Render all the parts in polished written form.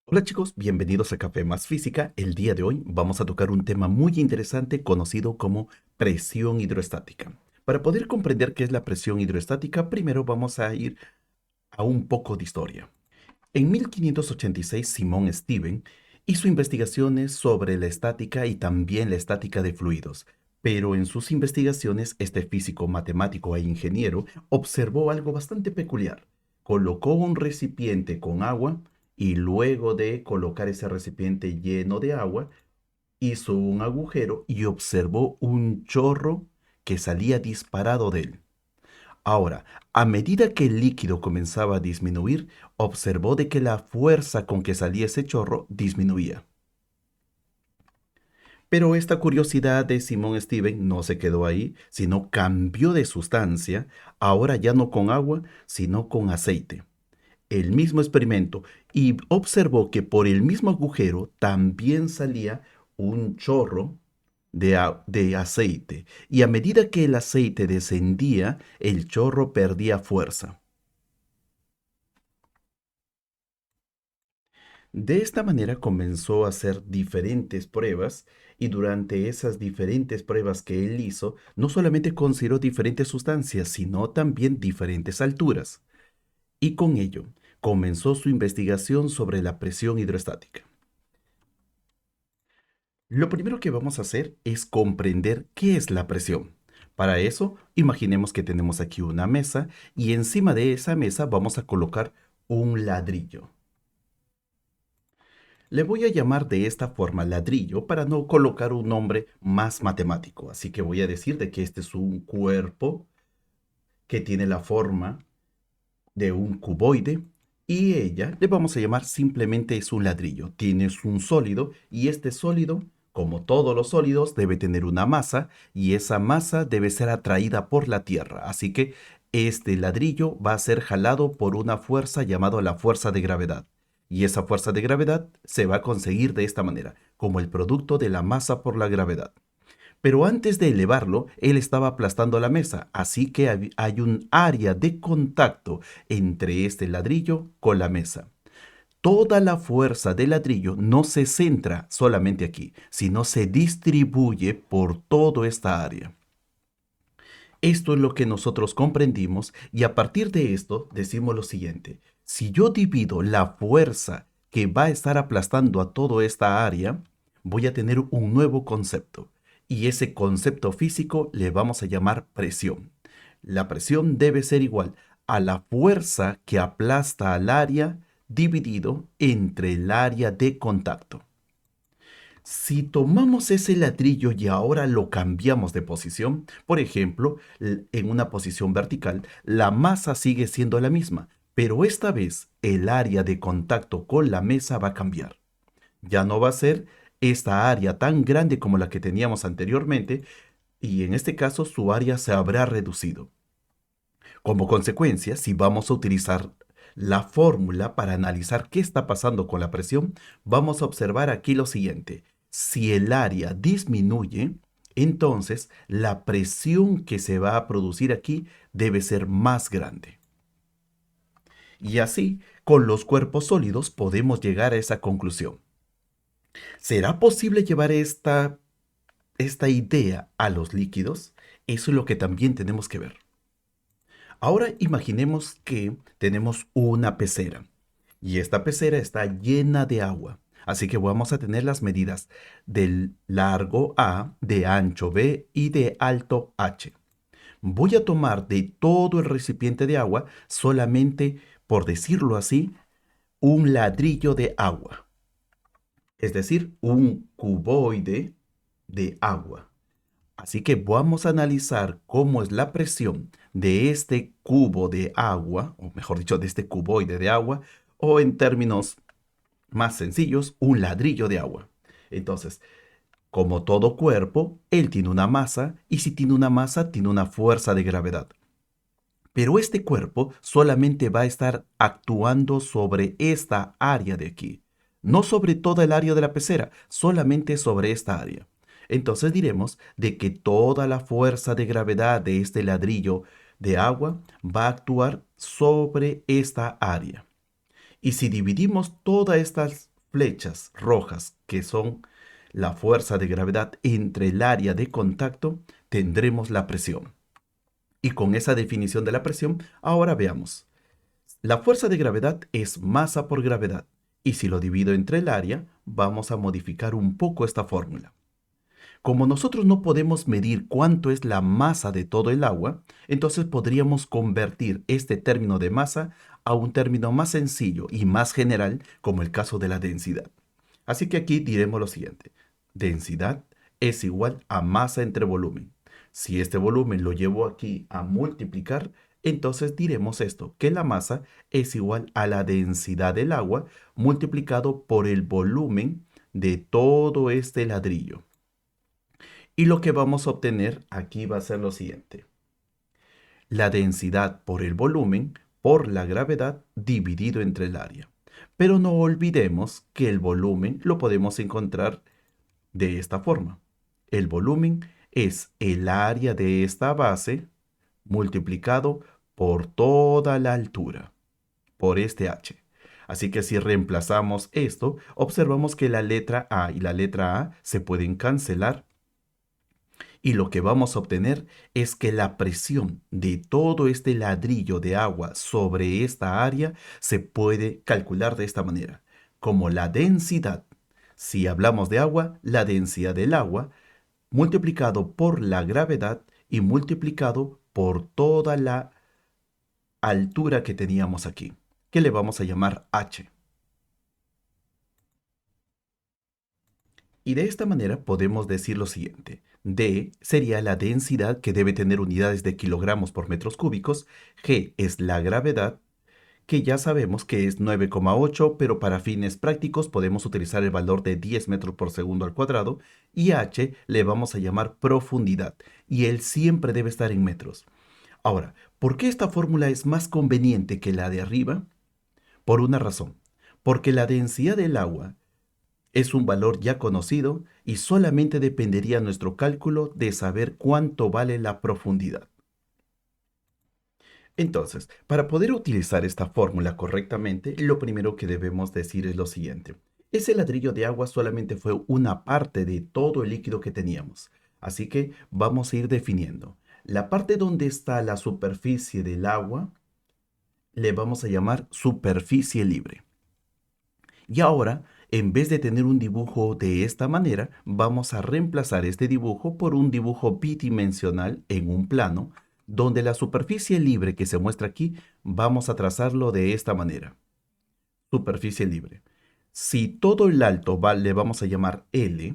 Hola chicos, bienvenidos a Café Más Física. El día de hoy vamos a tocar un tema muy interesante conocido como presión hidroestática. Para poder comprender qué es la presión hidroestática, primero vamos a ir a un poco de historia. En 1586, Simon Stevens hizo investigaciones sobre la estática y también la estática de fluidos. Pero en sus investigaciones, este físico, matemático e ingeniero observó algo bastante peculiar. Colocó un recipiente con agua y luego de colocar ese recipiente lleno de agua, hizo un agujero y observó un chorro que salía disparado de él. Ahora, a medida que el líquido comenzaba a disminuir, observó de que la fuerza con que salía ese chorro disminuía. Pero esta curiosidad de Simón Steven no se quedó ahí, sino cambió de sustancia, ahora ya no con agua, sino con aceite. El mismo experimento y observó que por el mismo agujero también salía un chorro de aceite. Y a medida que el aceite descendía, el chorro perdía fuerza. De esta manera comenzó a hacer diferentes pruebas y durante esas diferentes pruebas que él hizo, no solamente consideró diferentes sustancias, sino también diferentes alturas. Y con ello comenzó su investigación sobre la presión hidrostática. Lo primero que vamos a hacer es comprender qué es la presión. Para eso, imaginemos que tenemos aquí una mesa y encima de esa mesa vamos a colocar un ladrillo. Le voy a llamar de esta forma ladrillo para no colocar un nombre más matemático. Así que voy a decir de que este es un cuerpo que tiene la forma de un cuboide y ella le vamos a llamar simplemente es un ladrillo. Tienes un sólido y este sólido, como todos los sólidos, debe tener una masa y esa masa debe ser atraída por la tierra. Así que este ladrillo va a ser jalado por una fuerza llamada la fuerza de gravedad. Y esa fuerza de gravedad se va a conseguir de esta manera, como el producto de la masa por la gravedad. Pero antes de elevarlo, él estaba aplastando la mesa, así que hay un área de contacto entre este ladrillo con la mesa. Toda la fuerza del ladrillo no se centra solamente aquí, sino se distribuye por toda esta área. Esto es lo que nosotros comprendimos y a partir de esto decimos lo siguiente. Si yo divido la fuerza que va a estar aplastando a toda esta área, voy a tener un nuevo concepto. Y ese concepto físico le vamos a llamar presión. La presión debe ser igual a la fuerza que aplasta al área dividido entre el área de contacto. Si tomamos ese ladrillo y ahora lo cambiamos de posición, por ejemplo, en una posición vertical, la masa sigue siendo la misma, pero esta vez el área de contacto con la mesa va a cambiar. Ya no va a ser esta área tan grande como la que teníamos anteriormente y en este caso su área se habrá reducido. Como consecuencia, si vamos a utilizar la fórmula para analizar qué está pasando con la presión, vamos a observar aquí lo siguiente. Si el área disminuye, entonces la presión que se va a producir aquí debe ser más grande. Y así, con los cuerpos sólidos podemos llegar a esa conclusión. ¿Será posible llevar esta idea a los líquidos? Eso es lo que también tenemos que ver. Ahora imaginemos que tenemos una pecera y esta pecera está llena de agua. Así que vamos a tener las medidas del largo A, de ancho B y de alto H. Voy a tomar de todo el recipiente de agua solamente, por decirlo así, un ladrillo de agua, es decir, un cuboide de agua. Así que vamos a analizar cómo es la presión de este cubo de agua, o mejor dicho, de este cuboide de agua, o en términos más sencillos, un ladrillo de agua. Entonces, como todo cuerpo, él tiene una masa y si tiene una masa, tiene una fuerza de gravedad. Pero este cuerpo solamente va a estar actuando sobre esta área de aquí, no sobre toda el área de la pecera, solamente sobre esta área. Entonces diremos de que toda la fuerza de gravedad de este ladrillo de agua va a actuar sobre esta área. Y si dividimos toda esta flechas rojas, que son la fuerza de gravedad entre el área de contacto, tendremos la presión. Y con esa definición de la presión, ahora veamos. La fuerza de gravedad es masa por gravedad. Y si lo divido entre el área, vamos a modificar un poco esta fórmula. Como nosotros no podemos medir cuánto es la masa de todo el agua, entonces podríamos convertir este término de masa a un término más sencillo y más general, como el caso de la densidad. Así que aquí diremos lo siguiente. Densidad es igual a masa entre volumen. Si este volumen lo llevo aquí a multiplicar, entonces diremos esto, que la masa es igual a la densidad del agua multiplicado por el volumen de todo este ladrillo. Y lo que vamos a obtener aquí va a ser lo siguiente. La densidad por el volumen por la gravedad dividido entre el área. Pero no olvidemos que el volumen lo podemos encontrar de esta forma. El volumen es el área de esta base multiplicado por toda la altura, por este h. Así que si reemplazamos esto, observamos que la letra A y la letra A se pueden cancelar y lo que vamos a obtener es que la presión de todo este ladrillo de agua sobre esta área se puede calcular de esta manera, como la densidad. Si hablamos de agua, la densidad del agua multiplicado por la gravedad y multiplicado por toda la altura que teníamos aquí, que le vamos a llamar h. Y de esta manera podemos decir lo siguiente. D sería la densidad que debe tener unidades de kilogramos por metros cúbicos. G es la gravedad, que ya sabemos que es 9,8, pero para fines prácticos podemos utilizar el valor de 10 metros por segundo al cuadrado. Y H le vamos a llamar profundidad, y él siempre debe estar en metros. Ahora, ¿por qué esta fórmula es más conveniente que la de arriba? Por una razón. Porque la densidad del agua es un valor ya conocido y solamente dependería nuestro cálculo de saber cuánto vale la profundidad. Entonces, para poder utilizar esta fórmula correctamente, lo primero que debemos decir es lo siguiente. Ese ladrillo de agua solamente fue una parte de todo el líquido que teníamos. Así que vamos a ir definiendo. La parte donde está la superficie del agua le vamos a llamar superficie libre. Y ahora, en vez de tener un dibujo de esta manera, vamos a reemplazar este dibujo por un dibujo bidimensional en un plano, donde la superficie libre que se muestra aquí, vamos a trazarlo de esta manera. Superficie libre. Si todo el alto le vamos a llamar L,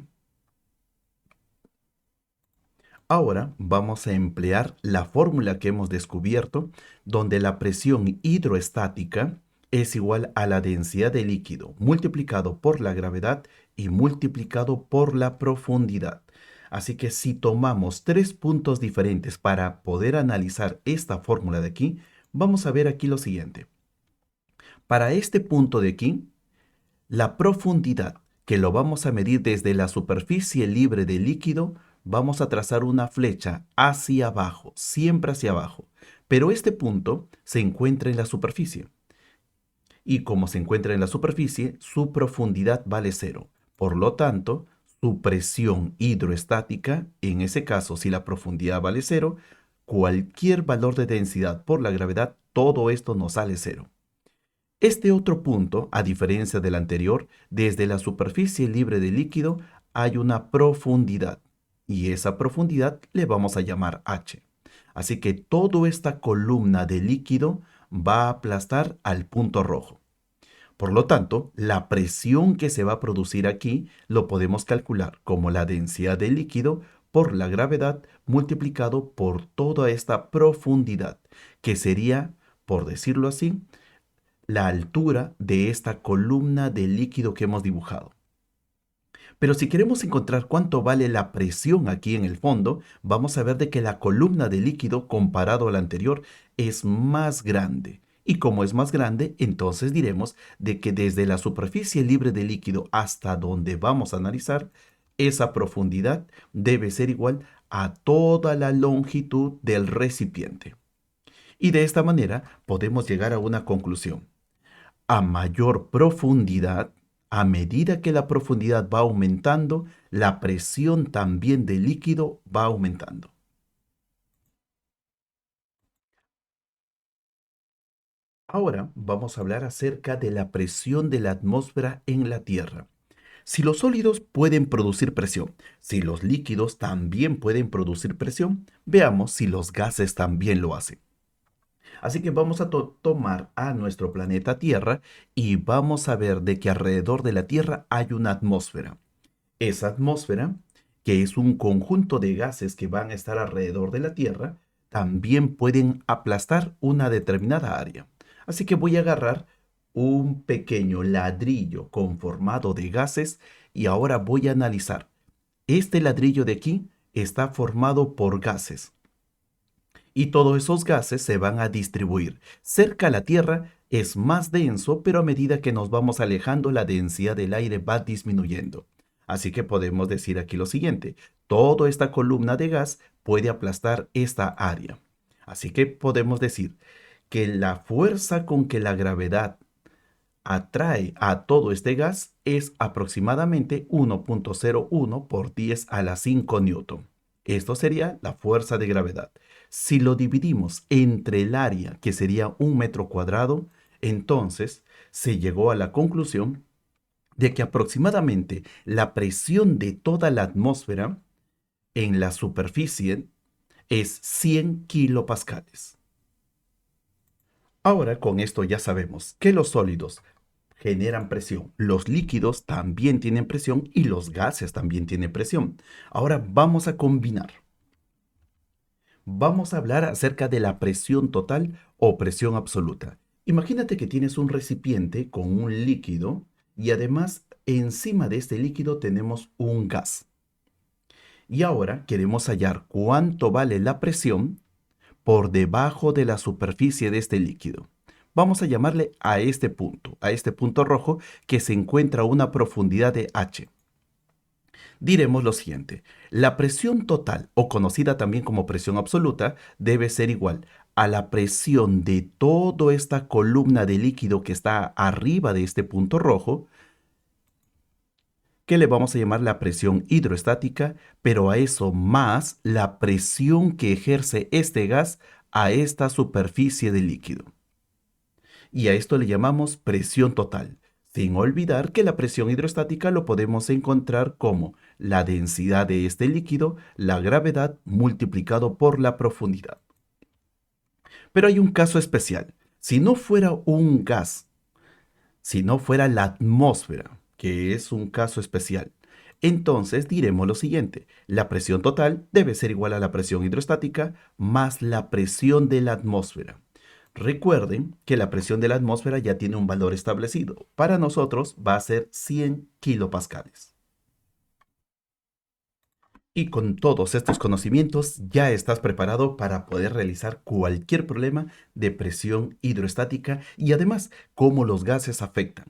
ahora vamos a emplear la fórmula que hemos descubierto, donde la presión hidroestática es igual a la densidad de líquido multiplicado por la gravedad y multiplicado por la profundidad. Así que si tomamos tres puntos diferentes para poder analizar esta fórmula de aquí, vamos a ver aquí lo siguiente. Para este punto de aquí, la profundidad, que lo vamos a medir desde la superficie libre del líquido, vamos a trazar una flecha hacia abajo, siempre hacia abajo. Pero este punto se encuentra en la superficie. Y como se encuentra en la superficie, su profundidad vale 0. Por lo tanto, su presión hidroestática, en ese caso, si la profundidad vale 0, cualquier valor de densidad por la gravedad, todo esto nos sale 0. Este otro punto, a diferencia del anterior, desde la superficie libre de líquido hay una profundidad y esa profundidad le vamos a llamar h. Así que toda esta columna de líquido va a aplastar al punto rojo. Por lo tanto, la presión que se va a producir aquí lo podemos calcular como la densidad del líquido por la gravedad multiplicado por toda esta profundidad, que sería, por decirlo así, la altura de esta columna de líquido que hemos dibujado. Pero si queremos encontrar cuánto vale la presión aquí en el fondo, vamos a ver de que la columna de líquido comparado a la anterior es más grande. Y como es más grande, entonces diremos de que desde la superficie libre de líquido hasta donde vamos a analizar, esa profundidad debe ser igual a toda la longitud del recipiente. Y de esta manera podemos llegar a una conclusión. A mayor profundidad, A medida que la profundidad va aumentando, la presión también del líquido va aumentando. Ahora vamos a hablar acerca de la presión de la atmósfera en la Tierra. Si los sólidos pueden producir presión, si los líquidos también pueden producir presión, veamos si los gases también lo hacen. Así que vamos a tomar a nuestro planeta Tierra y vamos a ver de que alrededor de la Tierra hay una atmósfera. Esa atmósfera, que es un conjunto de gases que van a estar alrededor de la Tierra, también pueden aplastar una determinada área. Así que voy a agarrar un pequeño ladrillo conformado de gases y ahora voy a analizar. Este ladrillo de aquí está formado por gases y todos esos gases se van a distribuir. Cerca a la Tierra es más denso, pero a medida que nos vamos alejando, la densidad del aire va disminuyendo. Así que podemos decir aquí lo siguiente: toda esta columna de gas puede aplastar esta área. Así que podemos decir que la fuerza con que la gravedad atrae a todo este gas es aproximadamente 1,01 por 10 a la 5 newton. Esto sería la fuerza de gravedad. Si lo dividimos entre el área, que sería 1 metro cuadrado, entonces se llegó a la conclusión de que aproximadamente la presión de toda la atmósfera en la superficie es 100 kilopascales. Ahora con esto ya sabemos que los sólidos generan presión, los líquidos también tienen presión y los gases también tienen presión. Ahora vamos a combinar. Vamos a hablar acerca de la presión total o presión absoluta. Imagínate que tienes un recipiente con un líquido y además encima de este líquido tenemos un gas. Y ahora queremos hallar cuánto vale la presión por debajo de la superficie de este líquido. Vamos a llamarle a este punto rojo que se encuentra a una profundidad de H. Diremos lo siguiente: la presión total, o conocida también como presión absoluta, debe ser igual a la presión de toda esta columna de líquido que está arriba de este punto rojo, que le vamos a llamar la presión hidroestática, pero a eso más la presión que ejerce este gas a esta superficie del líquido. Y a esto le llamamos presión total, sin olvidar que la presión hidrostática lo podemos encontrar como la densidad de este líquido, la gravedad multiplicado por la profundidad. Pero hay un caso especial. Si no fuera un gas, si no fuera la atmósfera, que es un caso especial, entonces diremos lo siguiente: la presión total debe ser igual a la presión hidrostática más la presión de la atmósfera. Recuerden que la presión de la atmósfera ya tiene un valor establecido. Para nosotros va a ser 100 kilopascales. Y con todos estos conocimientos ya estás preparado para poder realizar cualquier problema de presión hidroestática y además cómo los gases afectan.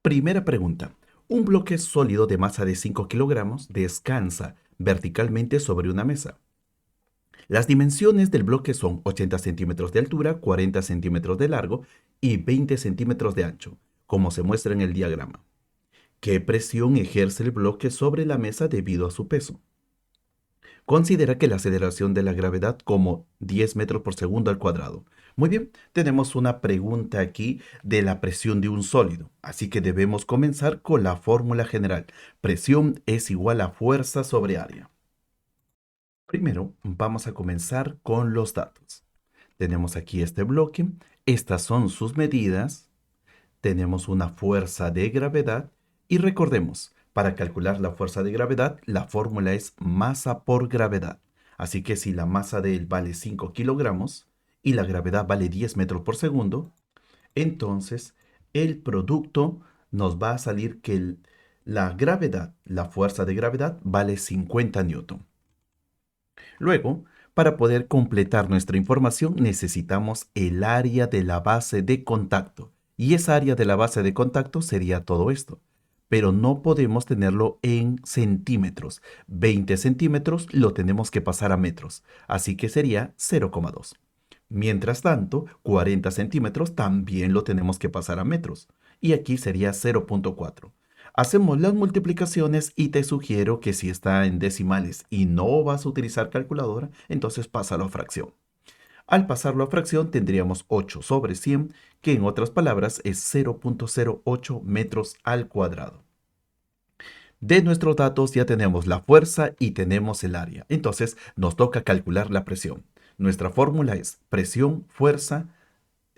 Primera pregunta. Un bloque sólido de masa de 5 kilogramos descansa verticalmente sobre una mesa. Las dimensiones del bloque son 80 centímetros de altura, 40 centímetros de largo y 20 centímetros de ancho, como se muestra en el diagrama. ¿Qué presión ejerce el bloque sobre la mesa debido a su peso? Considera que la aceleración de la gravedad como 10 metros por segundo al cuadrado. Muy bien, tenemos una pregunta aquí de la presión de un sólido, así que debemos comenzar con la fórmula general. Presión es igual a fuerza sobre área. Primero, vamos a comenzar con los datos. Tenemos aquí este bloque, estas son sus medidas, tenemos una fuerza de gravedad y recordemos, para calcular la fuerza de gravedad, la fórmula es masa por gravedad. Así que si la masa de él vale 5 kilogramos y la gravedad vale 10 metros por segundo, entonces el producto nos va a salir que la gravedad, la fuerza de gravedad, vale 50 newton. Luego, para poder completar nuestra información necesitamos el área de la base de contacto. Y esa área de la base de contacto sería todo esto. Pero no podemos tenerlo en centímetros. 20 centímetros lo tenemos que pasar a metros. Así que sería 0,2. Mientras tanto, 40 centímetros también lo tenemos que pasar a metros. y aquí sería 0.4. Hacemos las multiplicaciones y te sugiero que si está en decimales y no vas a utilizar calculadora, entonces pásalo a fracción. Al pasarlo a fracción tendríamos 8 sobre 100, que en otras palabras es 0.08 metros al cuadrado. De nuestros datos ya tenemos la fuerza y tenemos el área. Entonces nos toca calcular la presión. Nuestra fórmula es presión, fuerza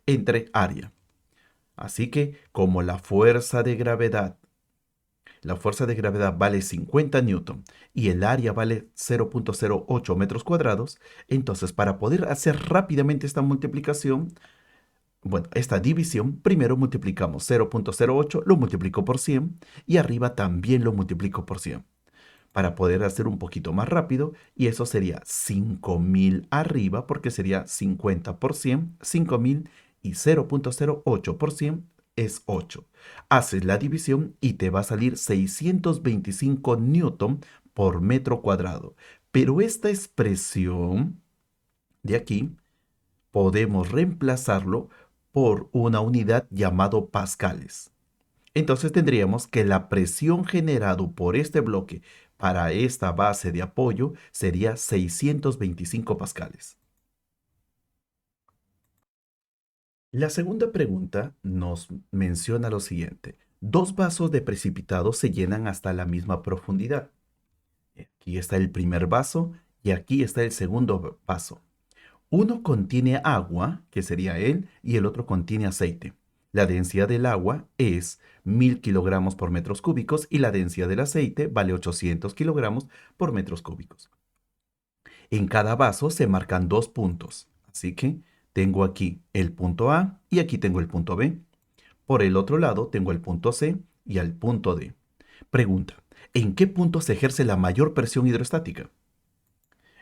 entre área. Así que como la fuerza de gravedad vale 50 newton y el área vale 0.08 metros cuadrados, entonces para poder hacer rápidamente esta multiplicación, bueno, esta división, primero multiplicamos 0.08, lo multiplico por 100 y arriba también lo multiplico por 100 para poder hacer un poquito más rápido, y eso sería 5000 arriba porque sería 50 por 100, 5000 y 0.08 por 100 es 8. Haces la división y te va a salir 625 newton por metro cuadrado. Pero esta expresión de aquí podemos reemplazarlo por una unidad llamado pascales. Entonces tendríamos que la presión generado por este bloque para esta base de apoyo sería 625 pascales. La segunda pregunta nos menciona lo siguiente. Dos vasos de precipitado se llenan hasta la misma profundidad. Aquí está el primer vaso y aquí está el segundo vaso. Uno contiene agua, que sería él, y el otro contiene aceite. La densidad del agua es 1000 kilogramos por metros cúbicos y la densidad del aceite vale 800 kilogramos por metros cúbicos. En cada vaso se marcan dos puntos, así que tengo aquí el punto A y aquí tengo el punto B. Por el otro lado tengo el punto C y el punto D. Pregunta, ¿en qué punto se ejerce la mayor presión hidrostática?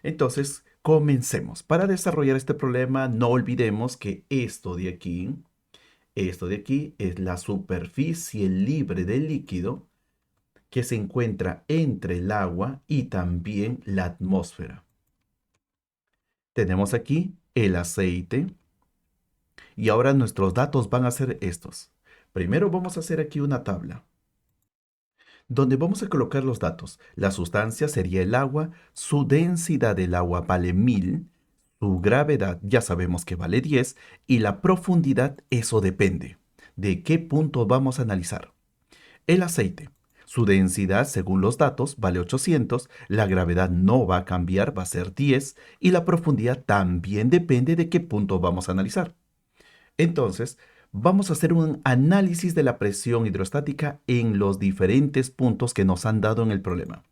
Entonces, comencemos. Para desarrollar este problema, no olvidemos que esto de aquí es la superficie libre del líquido que se encuentra entre el agua y también la atmósfera. Tenemos aquí el aceite y ahora nuestros datos van a ser estos. Primero vamos a hacer aquí una tabla donde vamos a colocar los datos. La sustancia sería el agua, su densidad del agua vale 1000, su gravedad ya sabemos que vale 10 y la profundidad, eso depende. ¿De qué punto vamos a analizar? El aceite. Su densidad, según los datos, vale 800, la gravedad no va a cambiar, va a ser 10 y la profundidad también depende de qué punto vamos a analizar. Entonces, vamos a hacer un análisis de la presión hidrostática en los diferentes puntos que nos han dado en el problema.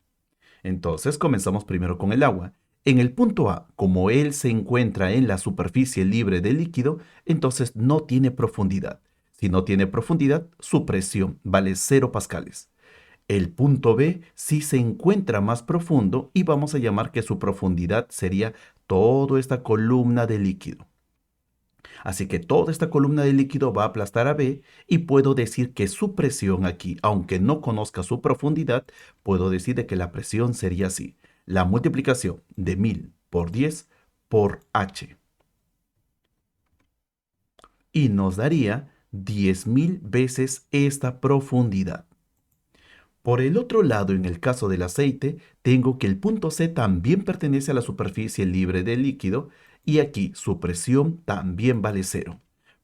Entonces, comenzamos primero con el agua. En el punto A, como él se encuentra en la superficie libre del líquido, entonces no tiene profundidad. Si no tiene profundidad, su presión vale 0 pascales. El punto B sí se encuentra más profundo y vamos a llamar que su profundidad sería toda esta columna de líquido. Así que toda esta columna de líquido va a aplastar a B y puedo decir que su presión aquí, aunque no conozca su profundidad, puedo decir de que la presión sería así. La multiplicación de 1000 por 10 por H. Y nos daría 10.000 veces esta profundidad. Por el otro lado, en el caso del aceite, tengo que el punto C también pertenece a la superficie libre del líquido y aquí su presión también vale 0.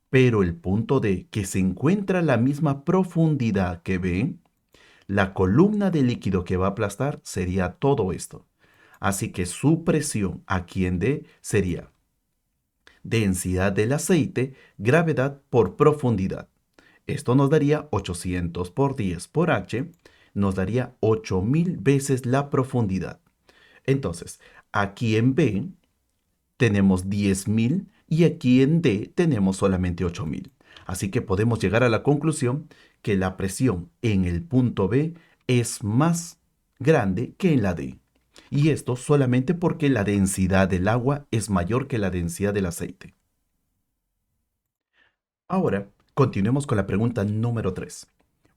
Pero el punto D, que se encuentra a la misma profundidad que B, la columna de líquido que va a aplastar sería todo esto. Así que su presión aquí en D sería densidad del aceite, gravedad por profundidad. Esto nos daría 800 por 10 por H, nos daría 8000 veces la profundidad. Entonces, aquí en B tenemos 10.000 y aquí en D tenemos solamente 8000. Así que podemos llegar a la conclusión que la presión en el punto B es más grande que en la D. Y esto solamente porque la densidad del agua es mayor que la densidad del aceite. Ahora, continuemos con la pregunta número 3.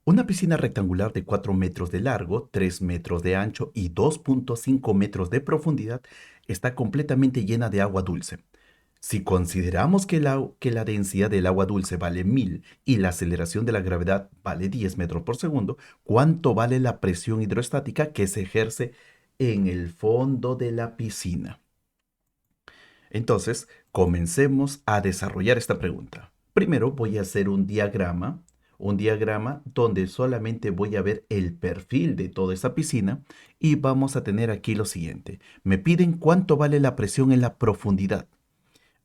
Una piscina rectangular de 4 metros de largo, 3 metros de ancho y 2.5 metros de profundidad está completamente llena de agua dulce. Si consideramos que la densidad del agua dulce vale 1000 y la aceleración de la gravedad vale 10 metros por segundo, ¿cuánto vale la presión hidrostática que se ejerce en el fondo de la piscina? Entonces, comencemos a desarrollar esta pregunta. Primero voy a hacer un diagrama donde solamente voy a ver el perfil de toda esta piscina y vamos a tener aquí lo siguiente. Me piden cuánto vale la presión en la profundidad.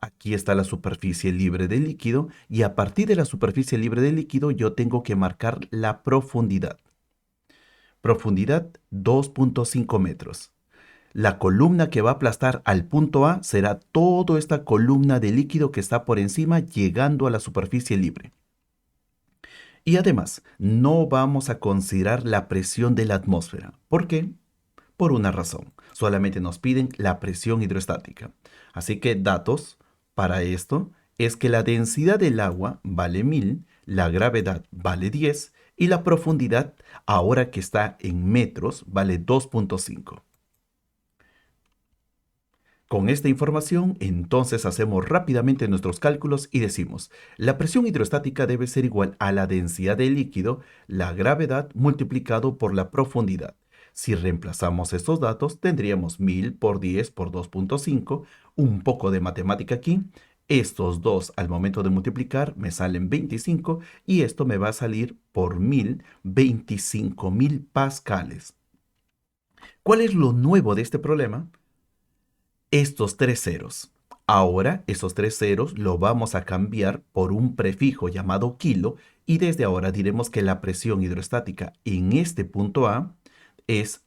Aquí está la superficie libre de líquido y a partir de la superficie libre de líquido yo tengo que marcar la profundidad. Profundidad 2.5 metros. La columna que va a aplastar al punto A será toda esta columna de líquido que está por encima llegando a la superficie libre. Y además, no vamos a considerar la presión de la atmósfera. ¿Por qué? Por una razón. Solamente nos piden la presión hidrostática. Así que datos para esto es que la densidad del agua vale 1000, la gravedad vale 10 y la profundidad, ahora que está en metros, vale 2.5. Con esta información, entonces hacemos rápidamente nuestros cálculos y decimos, la presión hidrostática debe ser igual a la densidad del líquido, la gravedad multiplicado por la profundidad. Si reemplazamos estos datos, tendríamos 1000 por 10 por 2.5, un poco de matemática aquí. Estos dos al momento de multiplicar me salen 25 y esto me va a salir por 1000, 25.000 pascales. ¿Cuál es lo nuevo de este problema? Estos tres ceros. Ahora esos tres ceros lo vamos a cambiar por un prefijo llamado kilo y desde ahora diremos que la presión hidrostática en este punto A es,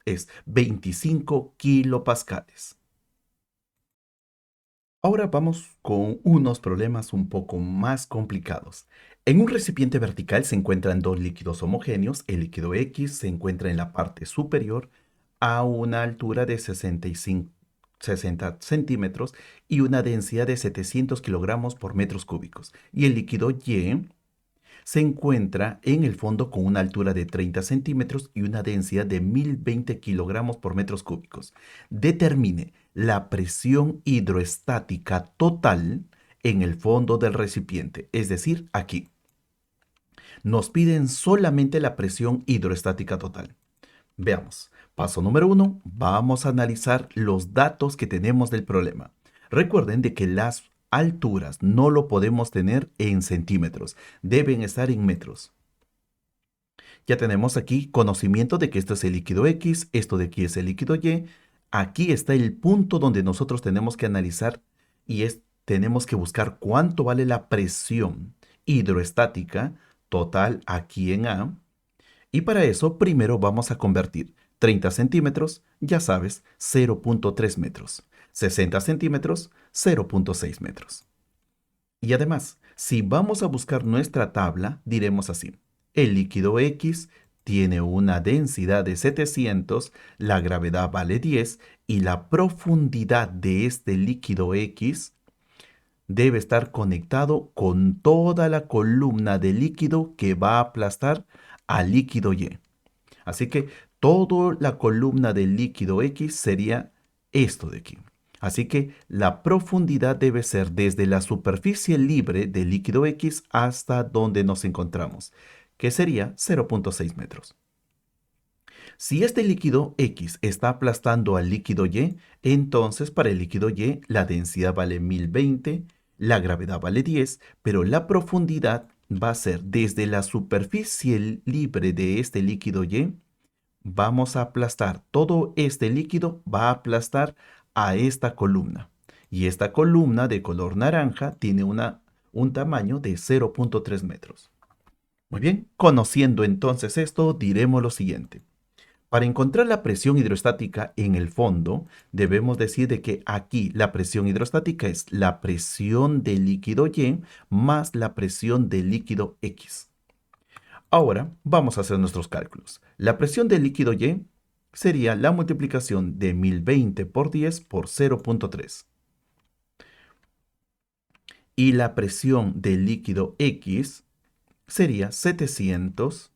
es 25 kilopascales. Ahora vamos con unos problemas un poco más complicados. En un recipiente vertical se encuentran dos líquidos homogéneos. El líquido X se encuentra en la parte superior a una altura de 60 centímetros y una densidad de 700 kilogramos por metros cúbicos. Y el líquido Y se encuentra en el fondo con una altura de 30 centímetros y una densidad de 1020 kilogramos por metros cúbicos. Determine la presión hidroestática total en el fondo del recipiente, es decir, aquí. Nos piden solamente la presión hidroestática total. Veamos. Paso número 1. Vamos a analizar los datos que tenemos del problema. Recuerden de que las alturas no lo podemos tener en centímetros. Deben estar en metros. Ya tenemos aquí conocimiento de que esto es el líquido X, esto de aquí es el líquido Y. Aquí está el punto donde nosotros tenemos que analizar y tenemos que buscar cuánto vale la presión hidroestática total aquí en A. Y para eso primero vamos a convertir 30 centímetros, ya sabes, 0.3 metros. 60 centímetros, 0.6 metros. Y además, si vamos a buscar nuestra tabla, diremos así. El líquido X tiene una densidad de 700, la gravedad vale 10 y la profundidad de este líquido X debe estar conectado con toda la columna de líquido que va a aplastar al líquido Y. Así que toda la columna del líquido X sería esto de aquí. Así que la profundidad debe ser desde la superficie libre del líquido X hasta donde nos encontramos, que sería 0.6 metros. Si este líquido X está aplastando al líquido Y, entonces para el líquido Y la densidad vale 1020, la gravedad vale 10, pero la profundidad va a ser desde la superficie libre de este líquido Y. Vamos a aplastar, todo este líquido va a aplastar a esta columna. Y esta columna de color naranja tiene un tamaño de 0.3 metros. Muy bien, conociendo entonces esto, diremos lo siguiente. Para encontrar la presión hidrostática en el fondo, debemos decir de que aquí la presión hidrostática es la presión del líquido Y más la presión del líquido X. Ahora vamos a hacer nuestros cálculos. La presión del líquido Y sería la multiplicación de 1020 por 10 por 0.3. Y la presión del líquido X sería 700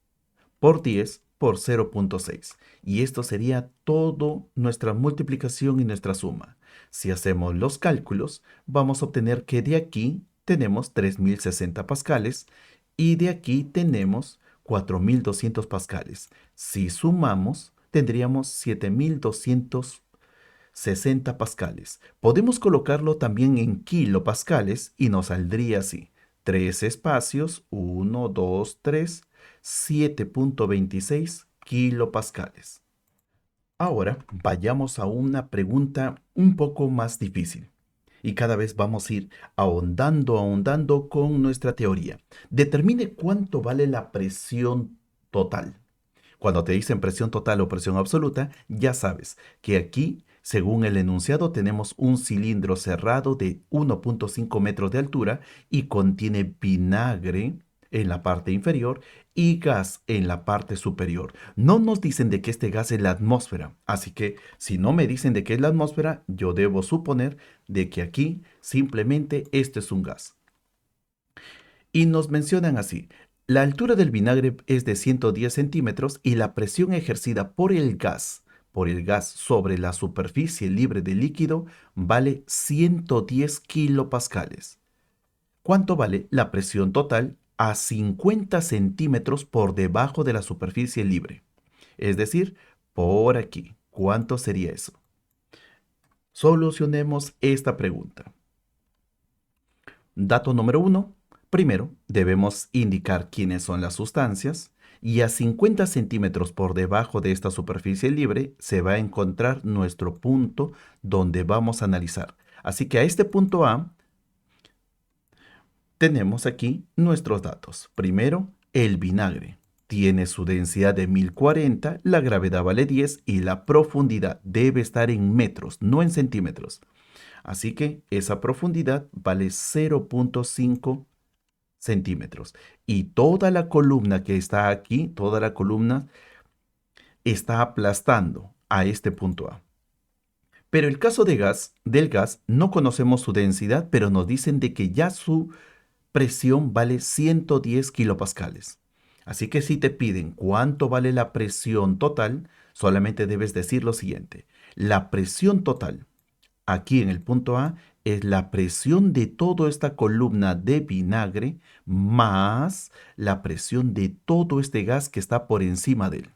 por 10 por 0.6. Y esto sería toda nuestra multiplicación y nuestra suma. Si hacemos los cálculos, vamos a obtener que de aquí tenemos 3060 pascales y de aquí tenemos 4200 pascales. Si sumamos, tendríamos 7260 pascales. Podemos colocarlo también en kilopascales y nos saldría así. 3 espacios, 1, 2, 3, 7.26 kilopascales. Ahora vayamos a una pregunta un poco más difícil. Y cada vez vamos a ir ahondando con nuestra teoría. Determine cuánto vale la presión total. Cuando te dicen presión total o presión absoluta, ya sabes que aquí, según el enunciado, tenemos un cilindro cerrado de 1.5 metros de altura y contiene vinagre en la parte inferior y gas en la parte superior. No nos dicen de que este gas es la atmósfera, así que si no me dicen de qué es la atmósfera, yo debo suponer de que aquí simplemente este es un gas. Y nos mencionan así: la altura del vinagre es de 110 centímetros y la presión ejercida por el gas sobre la superficie libre de líquido vale 110 kilopascales. ¿Cuánto vale la presión total a 50 centímetros por debajo de la superficie libre? Es decir, por aquí. ¿Cuánto sería eso? Solucionemos esta pregunta. Dato número uno. Primero, debemos indicar quiénes son las sustancias y a 50 centímetros por debajo de esta superficie libre se va a encontrar nuestro punto donde vamos a analizar. Así que a este punto A tenemos aquí nuestros datos. Primero, el vinagre. Tiene su densidad de 1040, la gravedad vale 10 y la profundidad debe estar en metros, no en centímetros. Así que esa profundidad vale 0.5 centímetros. Y toda la columna que está aquí, toda la columna está aplastando a este punto A. Pero el caso del gas, no conocemos su densidad, pero nos dicen de que ya su presión vale 110 kilopascales. Así que si te piden cuánto vale la presión total, solamente debes decir lo siguiente: la presión total aquí en el punto A es la presión de toda esta columna de vinagre más la presión de todo este gas que está por encima de él.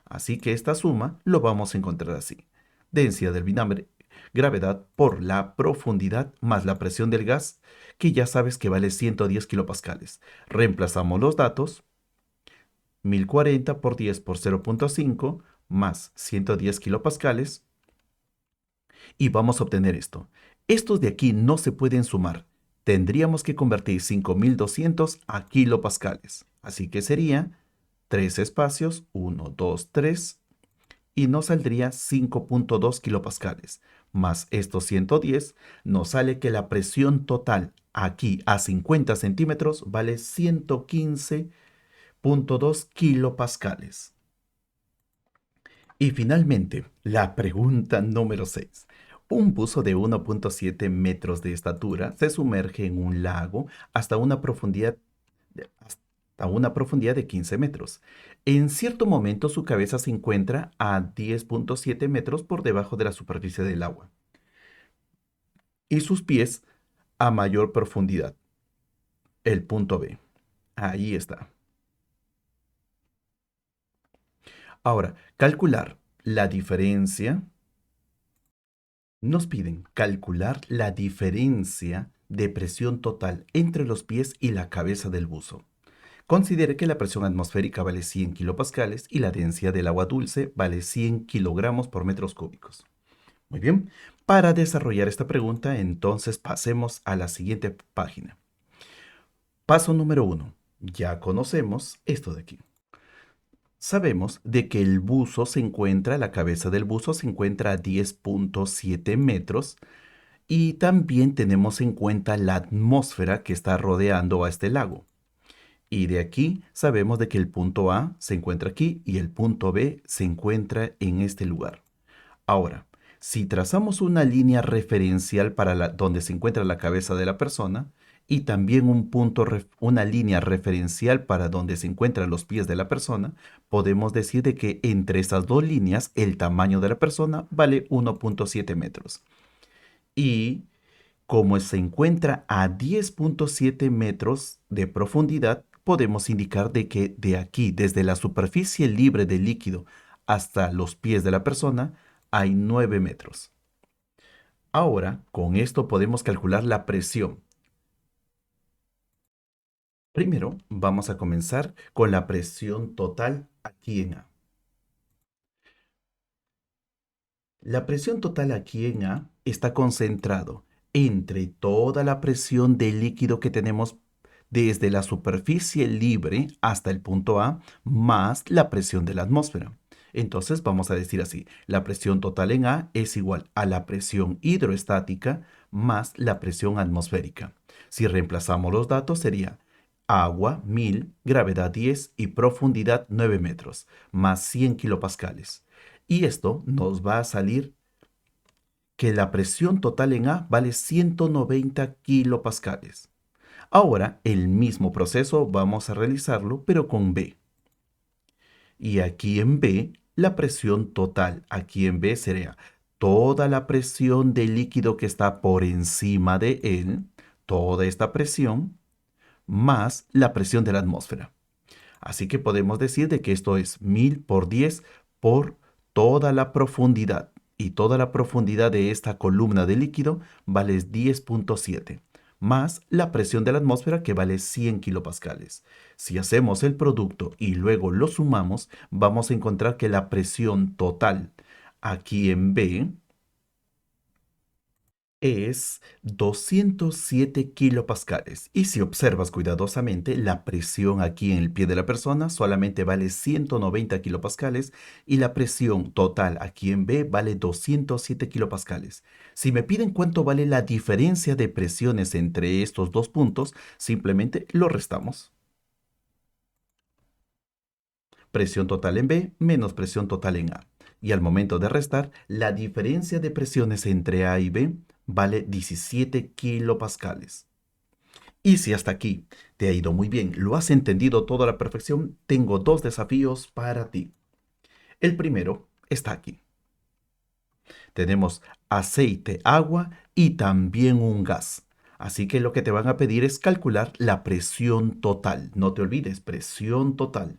Así que esta suma lo vamos a encontrar así: densidad del vinagre, gravedad por la profundidad más la presión del gas, que ya sabes que vale 110 kilopascales. Reemplazamos los datos: 1040 por 10 por 0.5 más 110 kilopascales y vamos a obtener esto. Estos de aquí no se pueden sumar. Tendríamos que convertir 5200 a kilopascales. Así que sería 3 espacios, 1, 2, 3, y nos saldría 5.2 kilopascales. Más estos 110, nos sale que la presión total aquí a 50 centímetros vale 115.2 kilopascales. Y finalmente, la pregunta número 6. Un buzo de 1.7 metros de estatura se sumerge en un lago hasta una profundidad de 15 metros. En cierto momento su cabeza se encuentra a 10.7 metros por debajo de la superficie del agua y sus pies a mayor profundidad. El punto B. Ahí está. Ahora, calcular la diferencia. Nos piden calcular la diferencia de presión total entre los pies y la cabeza del buzo. Considere que la presión atmosférica vale 100 kilopascales y la densidad del agua dulce vale 100 kilogramos por metros cúbicos. Muy bien, para desarrollar esta pregunta, entonces pasemos a la siguiente página. Paso número 1. Ya conocemos esto de aquí. Sabemos de que la cabeza del buzo se encuentra a 10.7 metros y también tenemos en cuenta la atmósfera que está rodeando a este lago. Y de aquí sabemos de que el punto A se encuentra aquí y el punto B se encuentra en este lugar. Ahora, si trazamos una línea referencial para donde se encuentra la cabeza de la persona y también una línea referencial para donde se encuentran los pies de la persona, podemos decir de que entre esas dos líneas el tamaño de la persona vale 1.7 metros. Y como se encuentra a 10,7 metros de profundidad, podemos indicar de que de aquí, desde la superficie libre del líquido hasta los pies de la persona, hay 9 metros. Ahora, con esto podemos calcular la presión. Primero, vamos a comenzar con la presión total aquí en A. La presión total aquí en A está concentrado entre toda la presión del líquido que tenemos desde la superficie libre hasta el punto A, más la presión de la atmósfera. Entonces vamos a decir así, la presión total en A es igual a la presión hidroestática más la presión atmosférica. Si reemplazamos los datos sería agua 1000, gravedad 10 y profundidad 9 metros, más 100 kilopascales. Y esto nos va a salir que la presión total en A vale 190 kilopascales. Ahora, el mismo proceso vamos a realizarlo, pero con B. Y aquí en B, la presión total, aquí en B sería toda la presión del líquido que está por encima de él, toda esta presión, más la presión de la atmósfera. Así que podemos decir de que esto es 1000 por 10 por toda la profundidad. Y toda la profundidad de esta columna de líquido vale 10,7, más la presión de la atmósfera que vale 100 kilopascales. Si hacemos el producto y luego lo sumamos, vamos a encontrar que la presión total aquí en B es 207 kilopascales. Y si observas cuidadosamente, la presión aquí en el pie de la persona solamente vale 190 kilopascales y la presión total aquí en B vale 207 kilopascales. Si me piden cuánto vale la diferencia de presiones entre estos dos puntos, simplemente lo restamos. Presión total en B menos presión total en A. Y al momento de restar, la diferencia de presiones entre A y B vale 17 kilopascales. Y si hasta aquí te ha ido muy bien, lo has entendido todo a la perfección, tengo dos desafíos para ti. El primero está aquí. Tenemos aceite, agua y también un gas. Así que lo que te van a pedir es calcular la presión total. No te olvides, presión total.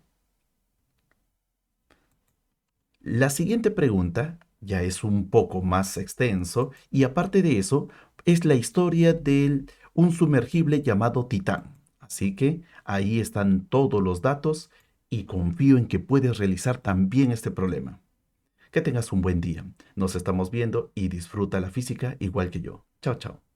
La siguiente pregunta ya es un poco más extenso y aparte de eso es la historia de un sumergible llamado Titán. Así que ahí están todos los datos y confío en que puedes realizar también este problema. Que tengas un buen día. Nos estamos viendo y disfruta la física igual que yo. Chao, chao.